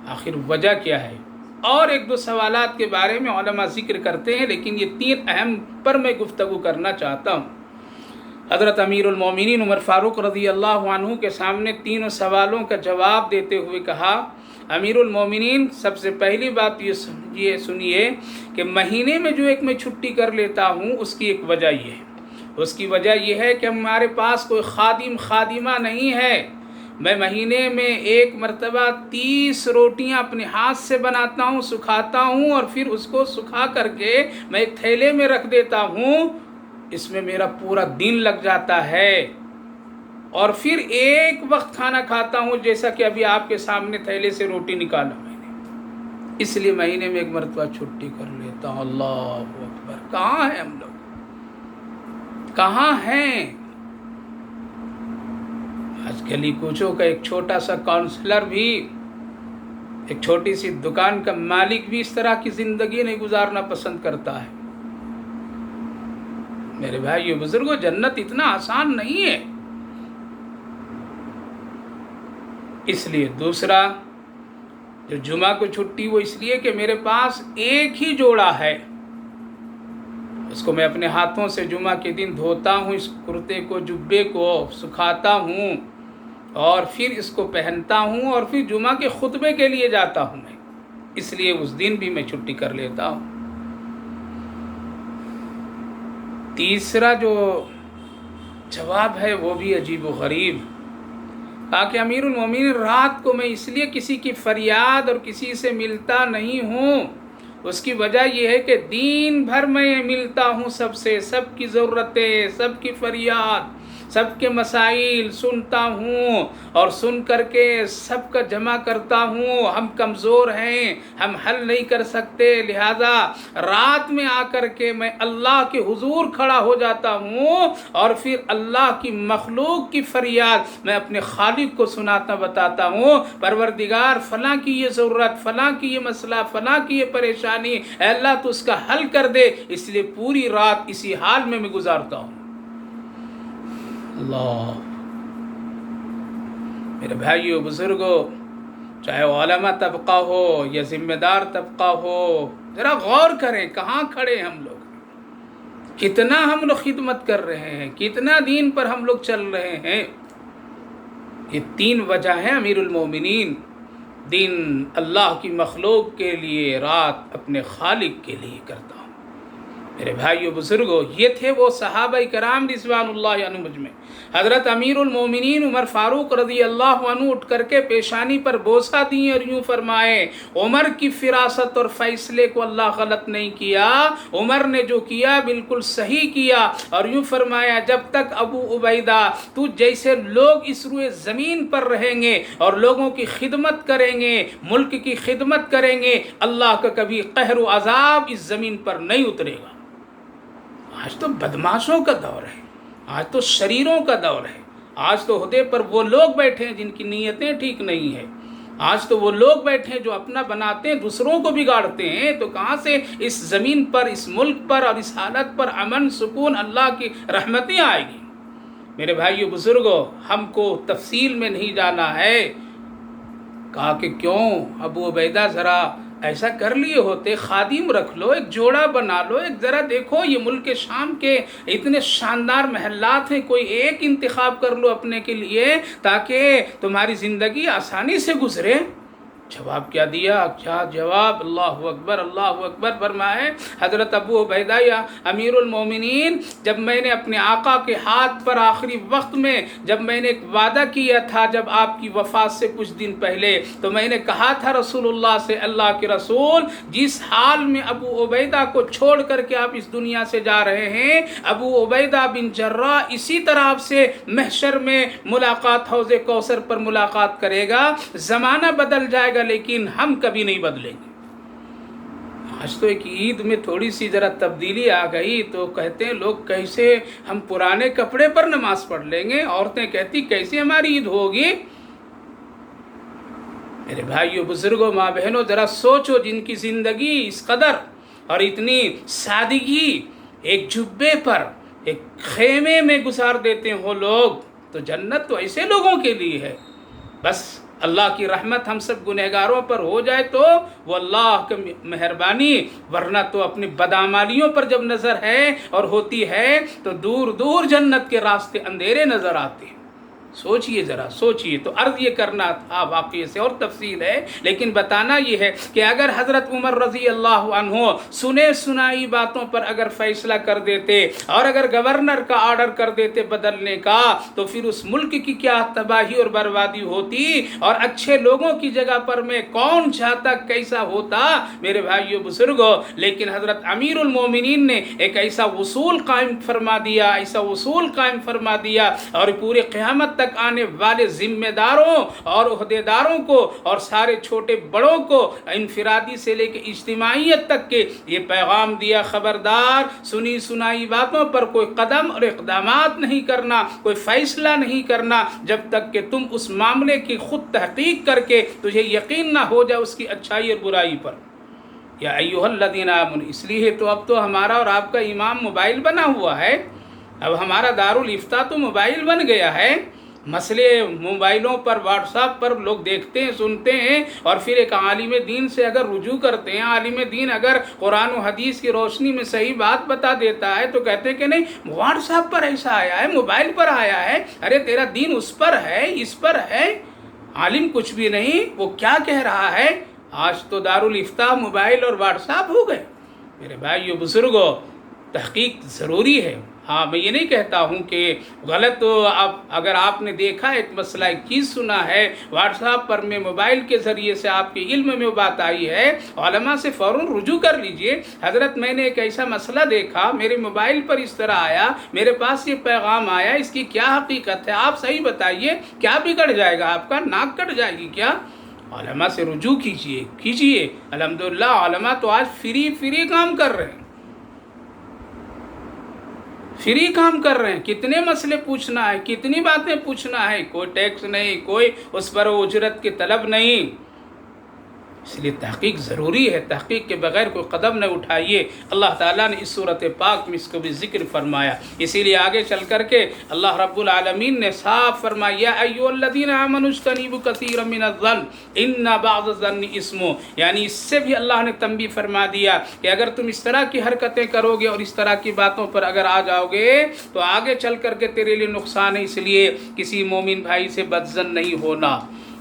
آخر وجہ کیا ہے؟ اور 1-2 سوالات کے بارے میں علماء ذکر کرتے ہیں، لیکن یہ 3 اہم پر میں گفتگو کرنا چاہتا ہوں۔ حضرت امیر المومنین عمر فاروق رضی اللہ عنہ کے سامنے 3 سوالوں کا جواب دیتے ہوئے کہا، امیر المومنین سب سے پہلی بات یہ سنیے کہ مہینے میں جو ایک میں چھٹی کر لیتا ہوں، اس کی ایک وجہ یہ ہے، اس کی وجہ یہ ہے کہ ہمارے پاس کوئی خادم خادمہ نہیں ہے۔ میں مہینے میں 1 مرتبہ 30 روٹیاں اپنے ہاتھ سے بناتا ہوں، سکھاتا ہوں، اور پھر اس کو سکھا کر کے میں ایک تھیلے میں رکھ دیتا ہوں، اس میں میرا پورا دن لگ جاتا ہے، اور پھر ایک وقت کھانا کھاتا ہوں، جیسا کہ ابھی آپ کے سامنے تھیلے سے روٹی نکالا میں نے، اس لیے مہینے میں 1 مرتبہ چھٹی کر لیتا ہوں۔ اللہ اکبر۔ کہاں ہیں ہم لوگ؟ کہاں ہیں؟ آج گلی کوچوں کا ایک چھوٹا سا کاؤنسلر بھی، ایک چھوٹی سی دکان کا مالک بھی اس طرح کی زندگی نہیں گزارنا پسند کرتا ہے۔ میرے بھائیو بزرگوں، جنت اتنا آسان نہیں ہے۔ اس لیے دوسرا، جو جمعہ کو چھٹی، وہ اس لیے کہ میرے پاس ایک ہی جوڑا ہے، اس کو میں اپنے ہاتھوں سے جمعہ کے دن دھوتا ہوں، اس کرتے کو، جبے کو سکھاتا ہوں، اور پھر اس کو پہنتا ہوں، اور پھر جمعہ کے خطبے کے لیے جاتا ہوں میں، اس لیے اس دن بھی میں چھٹی کر لیتا ہوں۔ تیسرا جو جواب ہے وہ بھی عجیب و غریب، کہا کہ امیر المومنین رات کو میں اس لیے کسی کی فریاد اور کسی سے ملتا نہیں ہوں، اس کی وجہ یہ ہے کہ دن بھر میں ملتا ہوں سب سے، سب کی ضرورتیں، سب کی فریاد، سب کے مسائل سنتا ہوں، اور سن کر کے سب کا جمع کرتا ہوں۔ ہم کمزور ہیں، ہم حل نہیں کر سکتے، لہذا رات میں آ کر کے میں اللہ کے حضور کھڑا ہو جاتا ہوں، اور پھر اللہ کی مخلوق کی فریاد میں اپنے خالق کو سناتا بتاتا ہوں، پروردگار فلاں کی یہ ضرورت، فلاں کی یہ مسئلہ، فلاں کی یہ پریشانی، اے اللہ تو اس کا حل کر دے، اس لیے پوری رات اسی حال میں گزارتا ہوں۔ اللہ، میرے بھائیو بزرگوں، چاہے علماء طبقہ ہو یا ذمہ دار طبقہ ہو، ذرا غور کریں کہاں کھڑے ہم لوگ، کتنا ہم لوگ خدمت کر رہے ہیں، کتنا دین پر ہم لوگ چل رہے ہیں۔ یہ 3 وجہ ہیں امیر المومنین، دن اللہ کی مخلوق کے لیے، رات اپنے خالق کے لیے کرتا ہوں۔ میرے بھائیو بزرگوں، یہ تھے وہ صحابہ کرام رضوان اللہ عنہم اجمعین۔ حضرت امیر المومنین عمر فاروق رضی اللہ عنہ اٹھ کر کے پیشانی پر بوسہ دیں اور یوں فرمائے، عمر کی فراست اور فیصلے کو اللہ غلط نہیں کیا، عمر نے جو کیا بالکل صحیح کیا۔ اور یوں فرمایا، جب تک ابو عبیدہ تو جیسے لوگ اس روئے زمین پر رہیں گے اور لوگوں کی خدمت کریں گے، ملک کی خدمت کریں گے، اللہ کا کبھی قہر و عذاب اس زمین پر نہیں اترے گا۔ آج تو بدماشوں کا دور ہے، آج تو شریروں کا دور ہے، آج تو عہدے پر وہ لوگ بیٹھے ہیں جن کی نیتیں ٹھیک نہیں ہیں، آج تو وہ لوگ بیٹھے ہیں جو اپنا بناتے ہیں دوسروں کو بگاڑتے ہیں۔ تو کہاں سے اس زمین پر، اس ملک پر اور اس حالت پر امن، سکون، اللہ کی رحمتیں آئے گی؟ میرے بھائیو بزرگوں، ہم کو تفصیل میں نہیں جانا ہے۔ کہا کہ کیوں ابو عبیدہ ذرا ایسا کر لیے ہوتے، خادم رکھ لو، ایک جوڑا بنا لو، ایک ذرا دیکھو یہ ملک شام کے اتنے شاندار محلات ہیں، کوئی ایک انتخاب کر لو اپنے کے لیے تاکہ تمہاری زندگی آسانی سے گزرے۔ جواب کیا دیا؟ کیا جواب؟ اللہ اکبر فرمائے حضرت ابو عبیدہ، یا امیر المومنین، جب میں نے اپنے آقا کے ہاتھ پر آخری وقت میں جب میں نے ایک وعدہ کیا تھا، جب آپ کی وفات سے کچھ دن پہلے، تو میں نے کہا تھا رسول اللہ سے، اللہ کے رسول جس حال میں ابو عبیدہ کو چھوڑ کر کے آپ اس دنیا سے جا رہے ہیں، ابو عبیدہ بن جراح اسی طرح آپ سے محشر میں ملاقات، حوض کوثر پر ملاقات کرے گا۔ زمانہ بدل جائے گا لیکن ہم کبھی نہیں بدلیں گے۔ آج تو ایک عید میں تھوڑی سی ذرا تبدیلی آ گئی تو کہتے ہیں لوگ کیسے ہم پرانے کپڑے پر نماز پڑھ لیں گے، عورتیں کہتی کیسے ہماری عید ہوگی۔ میرے بھائیو بزرگوں، ماں بہنوں، ذرا سوچو، جن کی زندگی اس قدر اور اتنی سادگی ایک جبے پر، ایک خیمے میں گزار دیتے ہیں وہ لوگ، تو جنت تو ایسے لوگوں کے لیے ہے۔ بس اللہ کی رحمت ہم سب گنہگاروں پر ہو جائے تو وہ اللہ کی مہربانی، ورنہ تو اپنی بدعمالیوں پر جب نظر ہے اور ہوتی ہے تو دور دور جنت کے راستے اندھیرے نظر آتے ہیں۔ سوچئے ذرا، سوچئے۔ تو عرض یہ کرنا تھا، واقعے سے اور تفصیل ہے لیکن بتانا یہ ہے کہ اگر حضرت عمر رضی اللہ عنہ سنے سنائی باتوں پر اگر فیصلہ کر دیتے اور اگر گورنر کا آرڈر کر دیتے بدلنے کا، تو پھر اس ملک کی کیا تباہی اور بربادی ہوتی، اور اچھے لوگوں کی جگہ پر میں کون چاہتا کیسا ہوتا میرے بھائیو بزرگوں۔ لیکن حضرت امیر المومنین نے ایک ایسا اصول قائم فرما دیا، ایسا اصول قائم فرما دیا، اور پورے قیامت تک آنے والے ذمہ داروں اور عہدیداروں کو اور سارے چھوٹے بڑوں کو، انفرادی سے لے کے اجتماعیت تک کے یہ پیغام دیا، خبردار سنی سنائی باتوں پر کوئی قدم اور اقدامات نہیں کرنا، کوئی فیصلہ نہیں کرنا جب تک کہ تم اس معاملے کی خود تحقیق کر کے تجھے یقین نہ ہو جائے اس کی اچھائی اور برائی پر۔ یا ایھا الذین آمنوا، اس لیے تو اب تو ہمارا اور آپ کا امام موبائل بنا ہوا ہے، اب ہمارا دارالافتاء تو موبائل بن گیا ہے۔ مسئلے موبائلوں پر، واٹس ایپ پر لوگ دیکھتے ہیں، سنتے ہیں، اور پھر ایک عالم دین سے اگر رجوع کرتے ہیں، عالم دین اگر قرآن و حدیث کی روشنی میں صحیح بات بتا دیتا ہے تو کہتے ہیں کہ نہیں واٹس ایپ پر ایسا آیا ہے، موبائل پر آیا ہے، ارے تیرا دین اس پر ہے، اس پر ہے، عالم کچھ بھی نہیں، وہ کیا کہہ رہا ہے۔ آج تو دارالافتاء موبائل اور واٹس ایپ ہو گئے۔ میرے بھائیو بزرگوں، تحقیق ضروری ہے۔ ہاں، میں یہ نہیں کہتا ہوں کہ غلط، اگر آپ نے دیکھا ایک مسئلہ، ایک چیز سنا ہے واٹس ایپ پر میں موبائل کے ذریعے سے آپ کے علم میں وہ بات آئی ہے، علماء سے فوراً رجوع کر لیجئے۔ حضرت میں نے ایک ایسا مسئلہ دیکھا، میرے موبائل پر اس طرح آیا، میرے پاس یہ پیغام آیا، اس کی کیا حقیقت ہے، آپ صحیح بتائیے، کیا بگڑ جائے گا، آپ کا ناک کٹ جائے گی کیا؟ علماء سے رجوع کیجئے۔ الحمدللہ علماء تو آج فری کام کر رہے ہیں، فری کام کر رہے ہیں۔ کتنے مسئلے پوچھنا ہے، کتنی باتیں پوچھنا ہے، کوئی ٹیکس نہیں، کوئی اس پر اجرت کی طلب نہیں۔ اس لیے تحقیق ضروری ہے، تحقیق کے بغیر کوئی قدم نہ اٹھائیے۔ اللہ تعالیٰ نے اس صورت پاک میں اس کو بھی ذکر فرمایا، اسی لیے آگے چل کر کے اللہ رب العالمین نے صاف فرمایا، یا ایھا الذین آمنوا اجتنبوا کثیرا من الظن ان بعض الظن اثم، یعنی اس سے بھی اللہ نے تنبیہ فرما دیا کہ اگر تم اس طرح کی حرکتیں کرو گے اور اس طرح کی باتوں پر اگر آ جاؤ گے تو آگے چل کر کے تیرے لیے نقصان ہے، اس لیے کسی مومن بھائی سے بدظن نہیں ہونا۔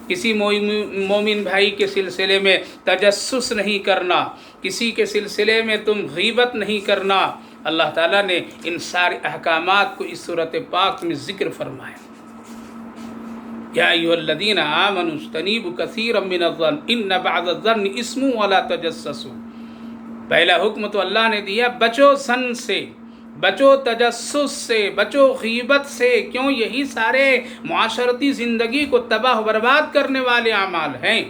کسی مومن بھائی کے سلسلے میں تجسس نہیں کرنا، کسی کے سلسلے میں تم غیبت نہیں کرنا۔ اللہ تعالیٰ نے ان سارے احکامات کو اس سورۃ پاک میں ذکر فرمایا۔ یا ایھا الذین آمنوا اجتنبوا کثیرا من الظن ان بعض الظن اسم ولا تجسسوا۔ پہلا حکم تو اللہ نے دیا بچو ظن سے، بچو تجسس سے، بچو غیبت سے، کیوں یہی سارے معاشرتی زندگی کو تباہ و برباد کرنے والے اعمال ہیں۔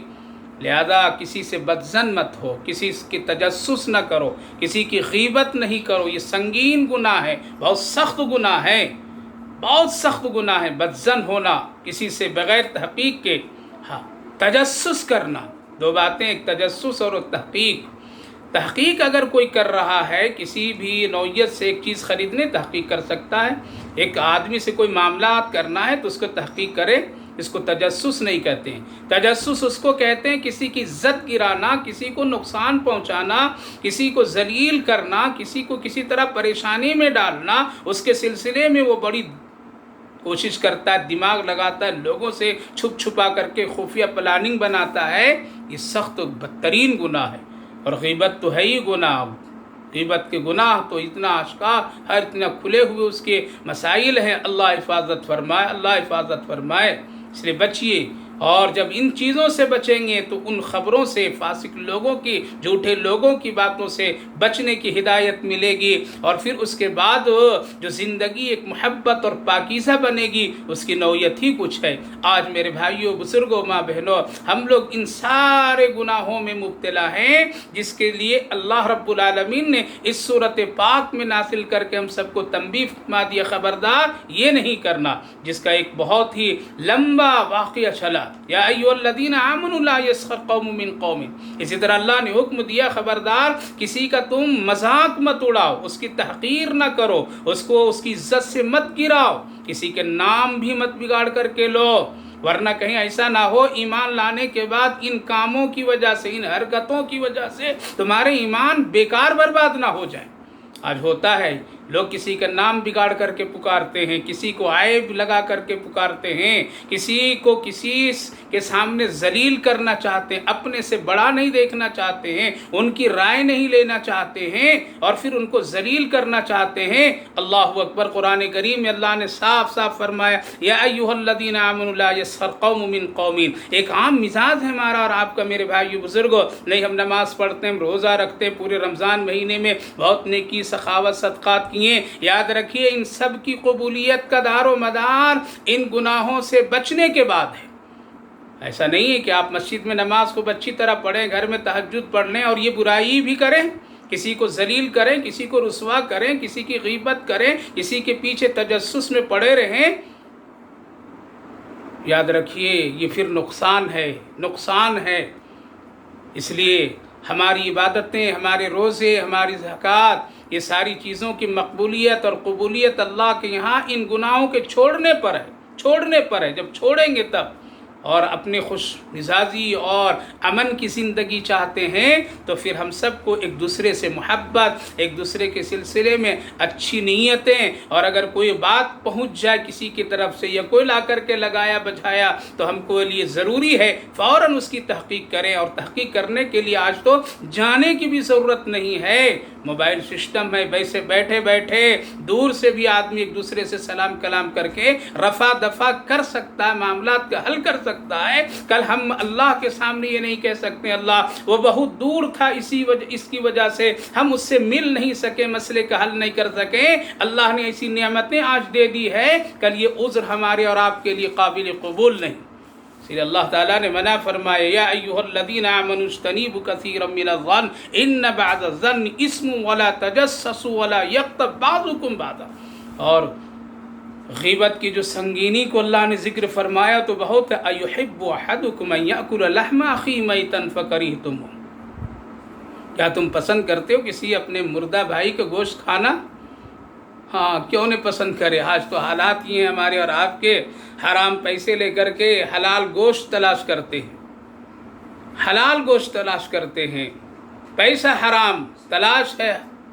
لہذا کسی سے بدظن مت ہو، کسی کی تجسس نہ کرو، کسی کی غیبت نہیں کرو، یہ سنگین گناہ ہے، بہت سخت گناہ ہے، بہت سخت گناہ ہے بدظن ہونا، کسی سے بغیر تحقیق کے۔ تجسس کرنا، دو باتیں، ایک تجسس اور تحقیق۔ تحقیق اگر کوئی کر رہا ہے، کسی بھی نوعیت سے ایک چیز خریدنے تحقیق کر سکتا ہے، ایک آدمی سے کوئی معاملات کرنا ہے تو اس کو تحقیق کرے، اس کو تجسس نہیں کہتے ہیں۔ تجسس اس کو کہتے ہیں کسی کی عزت گرانا، کسی کو نقصان پہنچانا، کسی کو ذلیل کرنا، کسی کو کسی طرح پریشانی میں ڈالنا، اس کے سلسلے میں وہ بڑی کوشش کرتا ہے، دماغ لگاتا ہے، لوگوں سے چھپ چھپا کر کے خفیہ پلاننگ بناتا ہے۔ یہ سخت و بدترین گناہ ہے، اور غیبت تو ہے ہی گناہ۔ غیبت کے گناہ تو اتنا آشکار ہے، اتنا کھلے ہوئے اس کے مسائل ہیں۔ اللہ حفاظت فرمائے، اللہ حفاظت فرمائے، اس لیے بچیے۔ اور جب ان چیزوں سے بچیں گے تو ان خبروں سے، فاسق لوگوں کی، جھوٹے لوگوں کی باتوں سے بچنے کی ہدایت ملے گی، اور پھر اس کے بعد جو زندگی ایک محبت اور پاکیزہ بنے گی، اس کی نوعیت ہی کچھ ہے۔ آج میرے بھائیوں، بزرگوں، ماں بہنوں، ہم لوگ ان سارے گناہوں میں مبتلا ہیں، جس کے لیے اللہ رب العالمین نے اس سورۃ پاک میں نازل کر کے ہم سب کو تنبیہ فرما دیا، خبردار یہ نہیں کرنا، جس کا ایک بہت ہی لمبا واقعہ چلا۔ یا ایھا الذین آمنوا لا یسخر قوم من قوم۔ اسی طرح اللہ نے حکم دیا، خبردار کسی کا تم مذاق مت اڑاؤ، اس کی تحقیر نہ کرو، اس کو اس کی عزت سے مت گراؤ، کسی کے نام بھی مت بگاڑ کر کے لو، ورنہ کہیں ایسا نہ ہو ایمان لانے کے بعد ان کاموں کی وجہ سے، ان حرکتوں کی وجہ سے تمہارے ایمان بیکار برباد نہ ہو جائیں۔ آج ہوتا ہے، لوگ کسی کا نام بگاڑ کر کے پکارتے ہیں، کسی کو عیب لگا کر کے پکارتے ہیں، کسی کو کسی کے سامنے ذلیل کرنا چاہتے ہیں، اپنے سے بڑا نہیں دیکھنا چاہتے ہیں، ان کی رائے نہیں لینا چاہتے ہیں، اور پھر ان کو ذلیل کرنا چاہتے ہیں۔ اللہ اکبر۔ قرآن کریم میں اللہ نے صاف صاف فرمایا، یا ایھا الذین آمنوا لا یسخر قوم من قوم۔ ایک عام مزاج ہے ہمارا اور آپ کا میرے بھائیو بزرگوں، نہیں ہم نماز پڑھتے ہیں، ہم روزہ رکھتے ہیں، پورے رمضان مہینے میں بہت نیکی، سخاوت، صدقات کیے، یاد رکھیے ان سب کی قبولیت کا دار و مدار ان گناہوں سے بچنے کے بعد ہے۔ ایسا نہیں ہے کہ آپ مسجد میں نماز کو اچھی طرح پڑھیں، گھر میں تہجد پڑھ لیں اور یہ برائی بھی کریں، کسی کو ذلیل کریں، کسی کو رسوا کریں، کسی کی غیبت کریں، کسی کے پیچھے تجسس میں پڑے رہیں۔ یاد رکھیے یہ پھر نقصان ہے، نقصان ہے۔ اس لیے ہماری عبادتیں، ہمارے روزے، ہماری زکوٰۃ، یہ ساری چیزوں کی مقبولیت اور قبولیت اللہ کے یہاں ان گناہوں کے چھوڑنے پر ہے، چھوڑنے پر ہے۔ جب چھوڑیں گے تب، اور اپنے خوش مزاجی اور امن کی زندگی چاہتے ہیں تو پھر ہم سب کو ایک دوسرے سے محبت، ایک دوسرے کے سلسلے میں اچھی نیتیں، اور اگر کوئی بات پہنچ جائے کسی کی طرف سے یا کوئی لا کر کے لگایا بجھایا تو ہم کو لیے ضروری ہے فوراً اس کی تحقیق کریں، اور تحقیق کرنے کے لیے آج تو جانے کی بھی ضرورت نہیں ہے، موبائل سسٹم ہے، ویسے بیٹھے بیٹھے دور سے بھی آدمی ایک دوسرے سے سلام کلام کر کے رفع دفع کر سکتا ہے، معاملات کا حل کر سکتا ہے۔ کل ہم اللہ کے سامنے یہ نہیں کہہ سکتے اللہ وہ بہت دور تھا، اس کی وجہ سے ہم اس سے مل نہیں سکے، مسئلے کا حل نہیں کر سکے۔ اللہ نے ایسی نعمتیں آج دے دی ہے، کل یہ عذر ہمارے اور آپ کے لیے قابل قبول نہیں۔ اس لیے اللہ تعالیٰ نے منع فرمایا، یا ایھا الذین آمنوا اجتنبوا کثیرا من الظن ان بعض الظن اسم ولا تجسسوا ولا یغتب بعضکم بعضا۔ اور غیبت کی جو سنگینی کو اللہ نے ذکر فرمایا تو بہت ہے، ایحب احدکم ان یاکل لحم اخیہ میتا فکرہتموہ۔ کیا تم پسند کرتے ہو کسی اپنے مردہ بھائی کا گوشت کھانا؟ ہاں، کیوں نہیں پسند کرے؟ آج تو حالات یہ ہیں ہمارے اور آپ کے، حرام پیسے لے کر کے حلال گوشت تلاش کرتے ہیں، حلال گوشت تلاش کرتے ہیں، پیسہ حرام، تلاش ہے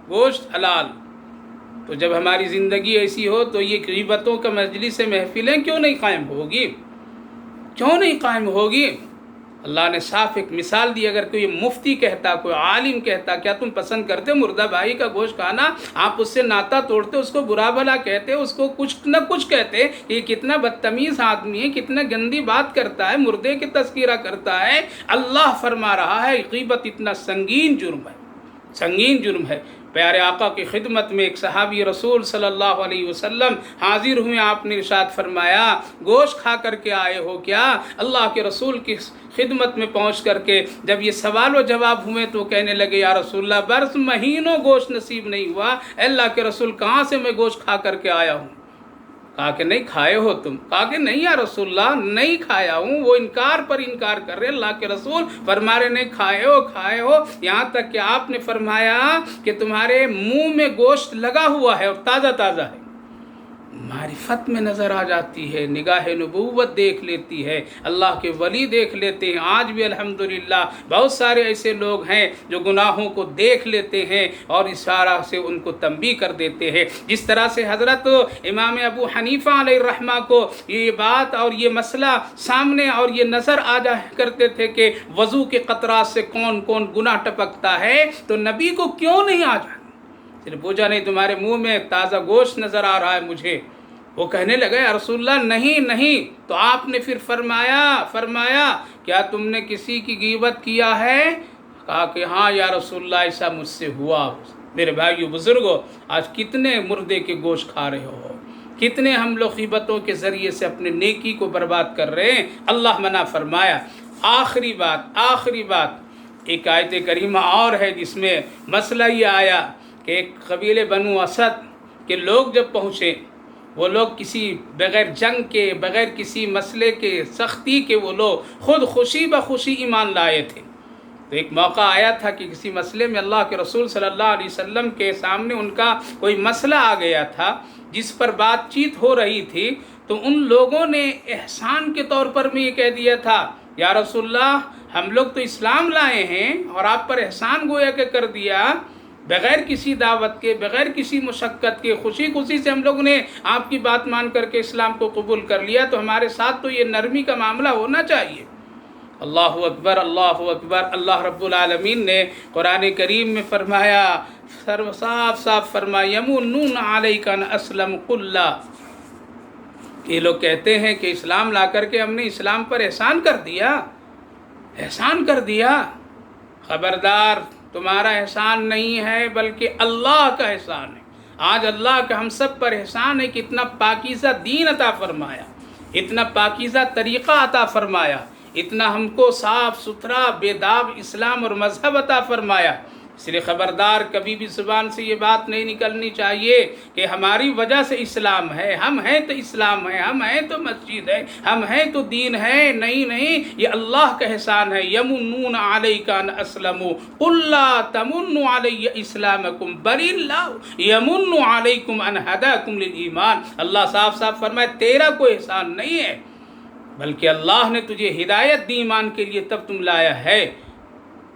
گوشت حلال۔ تو جب ہماری زندگی ایسی ہو تو یہ غیبتوں کا مجلس محفلیں کیوں نہیں قائم ہوگی؟ کیوں نہیں قائم ہوگی؟ اللہ نے صاف ایک مثال دی، اگر کوئی مفتی کہتا، کوئی عالم کہتا کیا تم پسند کرتے مردہ بھائی کا گوشت کھانا، آپ اس سے ناطہ توڑتے، اس کو برا بھلا کہتے، اس کو کچھ نہ کچھ کہتے کہ یہ کتنا بدتمیز آدمی ہے، کتنا گندی بات کرتا ہے، مردے کی تذکرہ کرتا ہے، اللہ فرما رہا ہے غیبت اتنا سنگین جرم ہے، سنگین جرم ہے۔ پیارے آقا کی خدمت میں ایک صحابی رسول صلی اللہ علیہ وسلم حاضر ہوئے، آپ نے ارشاد فرمایا گوشت کھا کر کے آئے ہو کیا؟ اللہ کے رسول کی خدمت میں پہنچ کر کے جب یہ سوال و جواب ہوئے تو کہنے لگے یا رسول اللہ برس مہینوں گوشت نصیب نہیں ہوا، اے اللہ کے رسول کہاں سے میں گوشت کھا کر کے آیا ہوں؟ کہا کہ نہیں کھائے ہو تم؟ کہا کہ نہیں یا رسول اللہ نہیں کھایا ہوں۔ وہ انکار پر انکار کر رہے، اللہ کے رسول فرما رہے نہیں کھائے ہو، کھائے ہو، یہاں تک کہ آپ نے فرمایا کہ تمہارے منہ میں گوشت لگا ہوا ہے اور تازہ تازہ ہے۔ معرفت میں نظر آ جاتی ہے، نگاہ نبوت دیکھ لیتی ہے، اللہ کے ولی دیکھ لیتے ہیں۔ آج بھی الحمدللہ بہت سارے ایسے لوگ ہیں جو گناہوں کو دیکھ لیتے ہیں اور اشارہ سے ان کو تنبیہ کر دیتے ہیں۔ جس طرح سے حضرت امام ابو حنیفہ علیہ الرحمہ کو یہ بات اور یہ مسئلہ سامنے اور یہ نظر آ جا کرتے تھے کہ وضو کے قطرات سے کون کون گناہ ٹپکتا ہے، تو نبی کو کیوں نہیں آ جاتا؟ صرف پوچھا نہیں تمہارے منہ میں تازہ گوشت نظر آ رہا ہے مجھے۔ وہ کہنے لگے یا رسول اللہ نہیں نہیں، تو آپ نے پھر فرمایا کیا تم نے کسی کی غیبت کیا ہے؟ کہا کہ ہاں یا رسول اللہ ایسا مجھ سے ہوا۔ میرے بھائیو بزرگوں، آج کتنے مردے کے گوشت کھا رہے ہو، کتنے ہم لوگ غیبتوں کے ذریعے سے اپنے نیکی کو برباد کر رہے ہیں، اللہ منع فرمایا۔ آخری بات ایک آیت کریمہ اور ہے جس میں مسئلہ یہ آیا کہ ایک قبیلے بنو اسد کے لوگ جب پہنچے، وہ لوگ کسی بغیر جنگ کے، بغیر کسی مسئلے کے، سختی کے، وہ لوگ خود خوشی بخوشی ایمان لائے تھے۔ تو ایک موقع آیا تھا کہ کسی مسئلے میں اللہ کے رسول صلی اللہ علیہ وسلم کے سامنے ان کا کوئی مسئلہ آ گیا تھا جس پر بات چیت ہو رہی تھی، تو ان لوگوں نے احسان کے طور پر میں یہ کہہ دیا تھا یا رسول اللہ ہم لوگ تو اسلام لائے ہیں اور آپ پر احسان گویا کہ کر دیا، بغیر کسی دعوت کے، بغیر کسی مشقت کے، خوشی سے ہم لوگوں نے آپ کی بات مان کر کے اسلام کو قبول کر لیا، تو ہمارے ساتھ تو یہ نرمی کا معاملہ ہونا چاہیے۔ اللہ اکبر، اللہ اکبر۔ اللہ رب العالمین نے قرآن کریم میں فرمایا، صاف فرمایا یمنون علیک ان اسلم قل لا، یہ لوگ کہتے ہیں کہ اسلام لا کر کے ہم نے اسلام پر احسان کر دیا۔ خبردار، تمہارا احسان نہیں ہے بلکہ اللہ کا احسان ہے۔ آج اللہ کا ہم سب پر احسان ہے کہ اتنا پاکیزہ دین عطا فرمایا، اتنا پاکیزہ طریقہ عطا فرمایا، اتنا ہم کو صاف ستھرا بے داغ اسلام اور مذہب عطا فرمایا۔ اس لیے خبردار، کبھی بھی زبان سے یہ بات نہیں نکلنی چاہیے کہ ہماری وجہ سے اسلام ہے، ہم ہیں تو اسلام ہے، ہم ہیں تو مسجد ہے، ہم ہیں تو دین ہے۔ نہیں، یہ اللہ کا احسان ہے۔ یمنون علیک ان اسلموا قل لا تمنوا علی اسلامکم بل اللہ یمن علیکم ان ہداکم للایمان۔ اللہ صاف فرمائے تیرا کوئی احسان نہیں ہے بلکہ اللہ نے تجھے ہدایت دی ایمان کے لیے، تب تم لایا ہے۔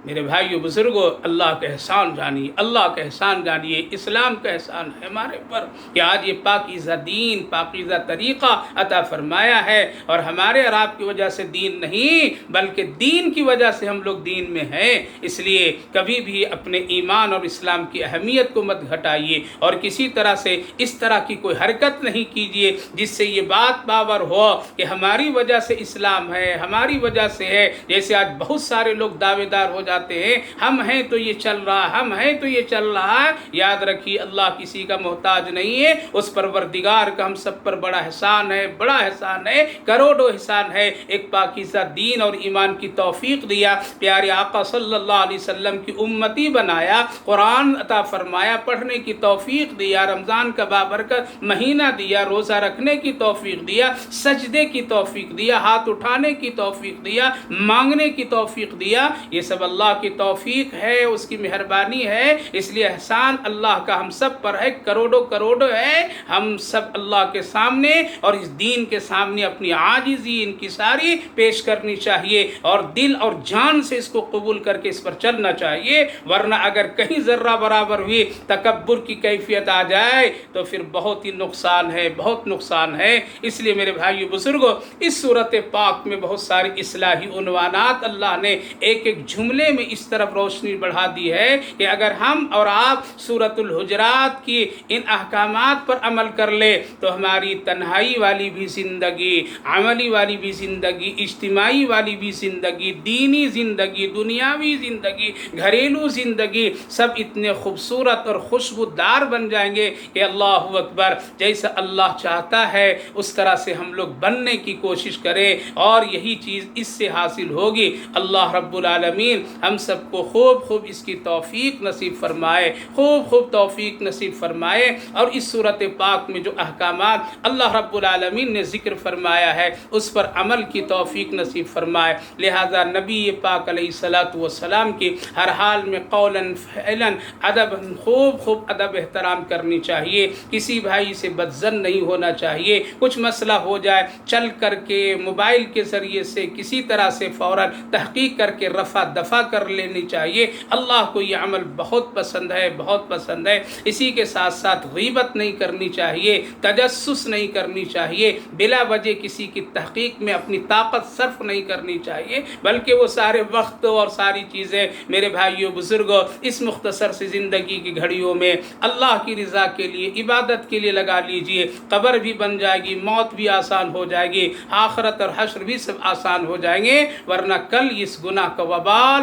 میرے بھائیو بزرگوں، اللہ کا احسان جانیے، اللہ کا احسان جانیے، اسلام کا احسان ہے ہمارے پر کہ آج یہ پاکیزہ دین، پاکیزہ طریقہ عطا فرمایا ہے، اور ہمارے اور آپ کی وجہ سے دین نہیں بلکہ دین کی وجہ سے ہم لوگ دین میں ہیں۔ اس لیے کبھی بھی اپنے ایمان اور اسلام کی اہمیت کو مت گھٹائیے، اور کسی طرح سے اس طرح کی کوئی حرکت نہیں کیجیے جس سے یہ بات باور ہو کہ ہماری وجہ سے اسلام ہے، ہماری وجہ سے ہے۔ جیسے آج بہت سارے لوگ دعوے دار ہو جاتے ہیں، ہم ہیں تو یہ چل رہا، ہم ہیں تو یہ چل رہا ہے۔ یاد رکھیے اللہ کسی کا محتاج نہیں ہے، اس پروردگار کا ہم سب پر بڑا احسان ہے، بڑا احسان ہے، کروڑوں احسان ہے۔ ایک پاکیزہ دین اور ایمان کی توفیق دیا، پیارے آقا صلی اللہ علیہ وسلم کی امتی بنایا، قرآن عطا فرمایا، پڑھنے کی توفیق دیا، رمضان کا بابرکت مہینہ دیا، روزہ رکھنے کی توفیق دیا، سجدے کی توفیق دیا، ہاتھ اٹھانے کی توفیق دیا، مانگنے کی توفیق دیا۔ یہ سب اللہ اللہ کی توفیق ہے، اس کی مہربانی ہے، اس لیے احسان اللہ کا ہم سب پر ہے، کروڑوں کروڑوں ہے۔ ہم سب اللہ کے سامنے اور اس دین کے سامنے اپنی عاجزی انکساری پیش کرنی چاہیے اور دل اور جان سے اس کو قبول کر کے اس پر چلنا چاہیے، ورنہ اگر کہیں ذرہ برابر ہوئی تکبر کی کیفیت آ جائے تو پھر بہت ہی نقصان ہے، بہت نقصان ہے۔ اس لیے میرے بھائیو بزرگوں، اس صورت پاک میں بہت ساری اصلاحی عنوانات اللہ نے ایک ایک جملے میں اس طرف روشنی بڑھا دی ہے کہ اگر ہم اور آپ سورۃ الحجرات کی ان احکامات پر عمل کر لے تو ہماری تنہائی والی بھی زندگی، عملی والی بھی زندگی، اجتماعی والی بھی زندگی، دینی زندگی، دنیاوی زندگی، گھریلو زندگی سب اتنے خوبصورت اور خوشبودار بن جائیں گے کہ اللہ اکبر، جیسا اللہ چاہتا ہے اس طرح سے ہم لوگ بننے کی کوشش کریں، اور یہی چیز اس سے حاصل ہوگی۔ اللہ رب العالمین ہم سب کو خوب خوب اس کی توفیق نصیب فرمائے، خوب خوب توفیق نصیب فرمائے، اور اس صورت پاک میں جو احکامات اللہ رب العالمین نے ذکر فرمایا ہے اس پر عمل کی توفیق نصیب فرمائے۔ لہذا نبی پاک علیہ الصلاۃ والسلام کی ہر حال میں قولاً فعلاً ادب، خوب خوب ادب احترام کرنی چاہیے، کسی بھائی سے بدظن نہیں ہونا چاہیے، کچھ مسئلہ ہو جائے چل کر کے موبائل کے ذریعے سے کسی طرح سے فوراً تحقیق کر کے رفع دفع کر لینی چاہیے۔ اللہ کو یہ عمل بہت پسند ہے، بہت پسند ہے۔ اسی کے ساتھ ساتھ غیبت نہیں کرنی چاہیے، تجسس نہیں کرنی چاہیے، بلا وجہ کسی کی تحقیق میں اپنی طاقت صرف نہیں کرنی چاہیے، بلکہ وہ سارے وقت اور ساری چیزیں میرے بھائیوں بزرگوں اس مختصر سی زندگی کی گھڑیوں میں اللہ کی رضا کے لیے، عبادت کے لیے لگا لیجئے۔ قبر بھی بن جائے گی، موت بھی آسان ہو جائے گی، آخرت اور حشر بھی سب آسان ہو جائیں گے، ورنہ کل اس گناہ کا وبال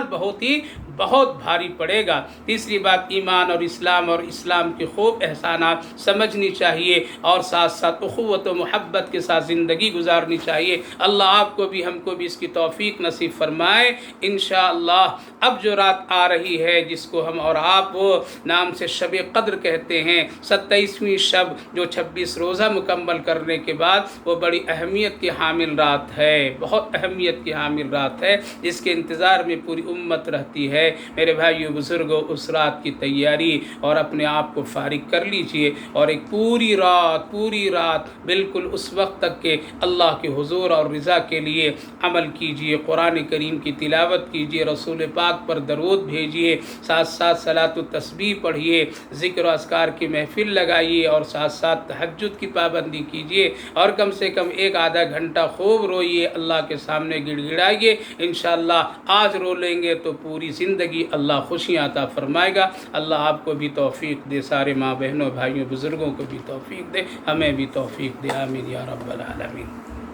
بہت بھاری پڑے گا۔ تیسری بات، ایمان اور اسلام کے خوب احسانات سمجھنی چاہیے، اور ساتھ ساتھ اخوت و محبت کے ساتھ زندگی گزارنی چاہیے۔ اللہ آپ کو بھی ہم کو بھی اس کی توفیق نصیب فرمائے انشاءاللہ۔ اب جو رات آ رہی ہے جس کو ہم اور آپ وہ نام سے شب قدر کہتے ہیں، 27ویں شب جو 26 روزہ مکمل کرنے کے بعد وہ بڑی اہمیت کی حامل رات ہے، بہت اہمیت کی حامل رات ہے، جس کے انتظار میں پوری امت رہتی ہے۔ میرے بھائیو بزرگوں، اس رات کی تیاری اور اپنے آپ کو فارغ کر لیجئے، اور ایک پوری رات بالکل اس وقت تک کہ اللہ کے حضور اور رضا کے لیے عمل کیجئے، قرآن کریم کی تلاوت کیجئے، رسول پاک پر درود بھیجئے، ساتھ ساتھ صلاۃ التسبیح پڑھیے، ذکر و اذکار کی محفل لگائیے، اور ساتھ ساتھ تہجد کی پابندی کیجئے، اور کم سے کم ایک آدھا گھنٹہ خوب روئیے، اللہ کے سامنے گڑ گڑائیے۔ انشاءاللہ آج رو لیں گے تو پوری زندگی اللہ خوشیاں عطا فرمائے گا۔ اللہ آپ کو بھی توفیق دے، سارے ماں بہنوں بھائیوں بزرگوں کو بھی توفیق دے، ہمیں بھی توفیق دے، آمین یا رب العالمین۔